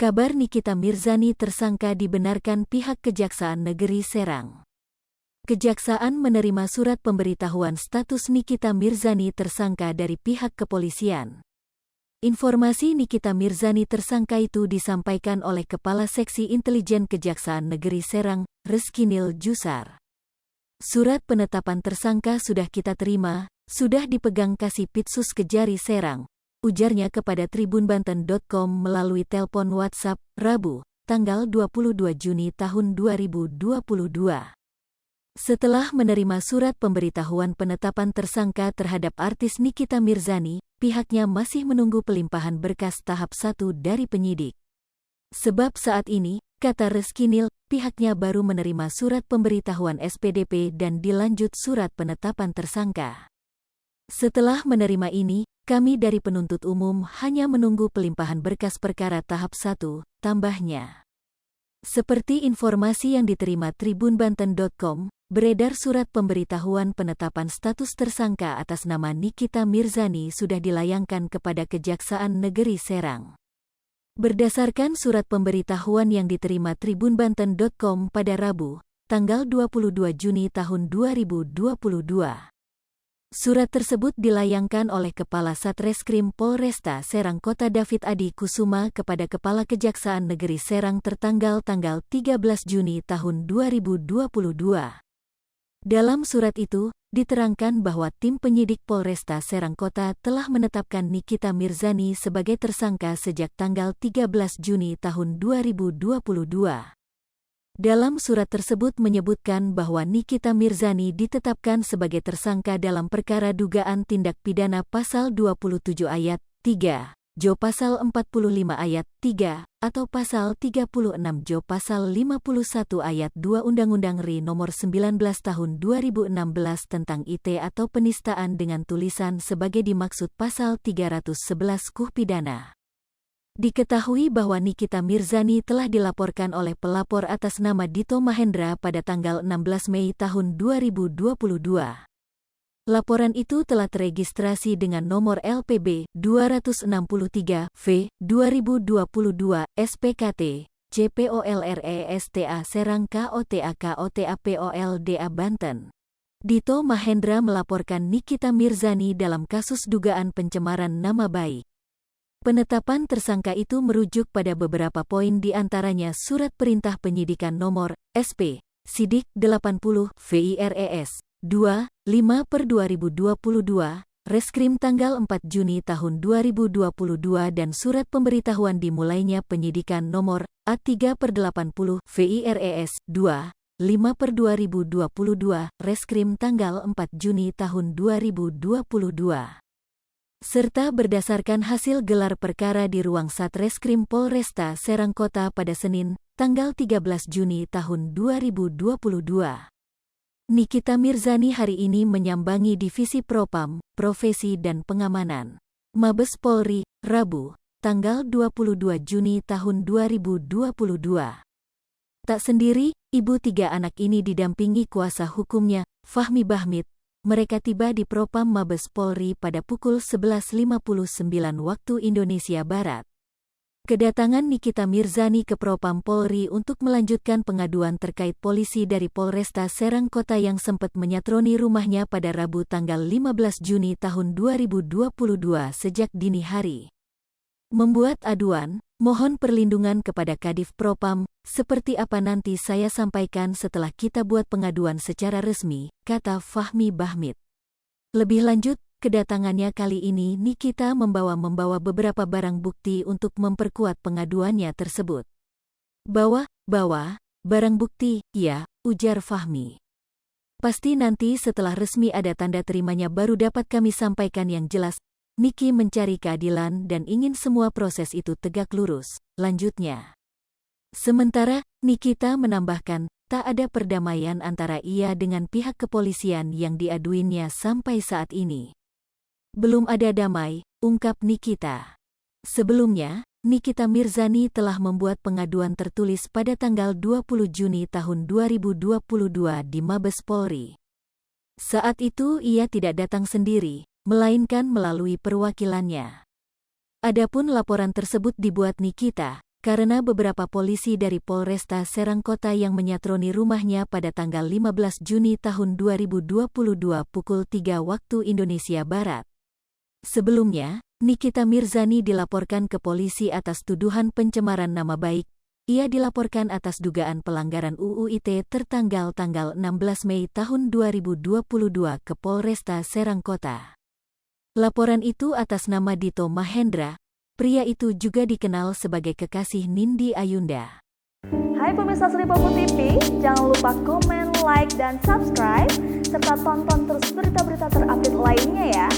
Kabar Nikita Mirzani tersangka dibenarkan pihak Kejaksaan Negeri Serang. Kejaksaan menerima surat pemberitahuan status Nikita Mirzani tersangka dari pihak kepolisian. Informasi Nikita Mirzani tersangka itu disampaikan oleh Kepala Seksi Intelijen Kejaksaan Negeri Serang, Reskinil Jusar. Surat penetapan tersangka sudah kita terima, sudah dipegang Kasipitsus Kejari Serang, ujarnya kepada tribunbanten.com melalui telepon WhatsApp, Rabu, tanggal 22 Juni tahun 2022. Setelah menerima surat pemberitahuan penetapan tersangka terhadap artis Nikita Mirzani, pihaknya masih menunggu pelimpahan berkas tahap 1 dari penyidik. Sebab saat ini, kata Reskinil, pihaknya baru menerima surat pemberitahuan SPDP dan dilanjut surat penetapan tersangka. Setelah menerima ini, kami dari penuntut umum hanya menunggu pelimpahan berkas perkara tahap 1, tambahnya. Seperti informasi yang diterima tribunbanten.com, beredar surat pemberitahuan penetapan status tersangka atas nama Nikita Mirzani sudah dilayangkan kepada Kejaksaan Negeri Serang. Berdasarkan surat pemberitahuan yang diterima tribunbanten.com pada Rabu, tanggal 22 Juni tahun 2022. Surat tersebut dilayangkan oleh Kepala Satreskrim Polresta Serang Kota David Adi Kusuma kepada Kepala Kejaksaan Negeri Serang tertanggal tanggal 13 Juni tahun 2022. Dalam surat itu, diterangkan bahwa tim penyidik Polresta Serang Kota telah menetapkan Nikita Mirzani sebagai tersangka sejak tanggal 13 Juni tahun 2022. Dalam surat tersebut menyebutkan bahwa Nikita Mirzani ditetapkan sebagai tersangka dalam perkara dugaan tindak pidana pasal 27 ayat 3, Jo pasal 45 ayat 3, atau pasal 36 Jo pasal 51 ayat 2 Undang-Undang RI nomor 19 tahun 2016 tentang IT atau penistaan dengan tulisan sebagai dimaksud pasal 311 KUH pidana. Diketahui bahwa Nikita Mirzani telah dilaporkan oleh pelapor atas nama Dito Mahendra pada tanggal 16 Mei tahun 2022. Laporan itu telah teregistrasi dengan nomor LPB 263V 2022 SPKT CPOLRESTA Serang KOTA POLDA Banten. Dito Mahendra melaporkan Nikita Mirzani dalam kasus dugaan pencemaran nama baik. Penetapan tersangka itu merujuk pada beberapa poin di antaranya Surat Perintah Penyidikan Nomor SP Sidik 80 VIRES 25/2022 Reskrim tanggal 4 Juni tahun 2022 dan Surat Pemberitahuan dimulainya penyidikan Nomor A3/80 VIRES 25/2022 Reskrim tanggal 4 Juni tahun 2022. Serta berdasarkan hasil gelar perkara di ruang Satreskrim Polresta Serang Kota pada Senin, tanggal 13 Juni tahun 2022. Nikita Mirzani hari ini menyambangi Divisi Propam, Profesi dan Pengamanan, Mabes Polri, Rabu, tanggal 22 Juni tahun 2022. Tak sendiri, ibu 3 anak ini didampingi kuasa hukumnya, Fahmi Bahmit. Mereka tiba di Propam Mabes Polri pada pukul 11.59 waktu Indonesia Barat. Kedatangan Nikita Mirzani ke Propam Polri untuk melanjutkan pengaduan terkait polisi dari Polresta Serang Kota yang sempat menyatroni rumahnya pada Rabu tanggal 15 Juni tahun 2022 sejak dini hari. Membuat aduan, mohon perlindungan kepada Kadif Propam, seperti apa nanti saya sampaikan setelah kita buat pengaduan secara resmi, kata Fahmi Bahmit. Lebih lanjut, kedatangannya kali ini Nikita membawa beberapa barang bukti untuk memperkuat pengaduannya tersebut. Bawa barang bukti, ya, ujar Fahmi. Pasti nanti setelah resmi ada tanda terimanya baru dapat kami sampaikan yang jelas. Niki mencari keadilan dan ingin semua proses itu tegak lurus, lanjutnya. Sementara, Nikita menambahkan, tak ada perdamaian antara ia dengan pihak kepolisian yang diaduinya sampai saat ini. Belum ada damai, ungkap Nikita. Sebelumnya, Nikita Mirzani telah membuat pengaduan tertulis pada tanggal 20 Juni tahun 2022 di Mabes Polri. Saat itu ia tidak datang sendiri, melainkan melalui perwakilannya. Adapun laporan tersebut dibuat Nikita, karena beberapa polisi dari Polresta Serang Kota yang menyatroni rumahnya pada tanggal 15 Juni tahun 2022 pukul 3 waktu Indonesia Barat. Sebelumnya, Nikita Mirzani dilaporkan ke polisi atas tuduhan pencemaran nama baik. Ia dilaporkan atas dugaan pelanggaran UU ITE tertanggal tanggal 16 Mei tahun 2022 ke Polresta Serang Kota. Laporan itu atas nama Dito Mahendra. Pria itu juga dikenal sebagai kekasih Nindi Ayunda. Hai pemirsa Sri Popo TV, jangan lupa komen, like, dan subscribe, serta tonton terus berita-berita terupdate lainnya ya.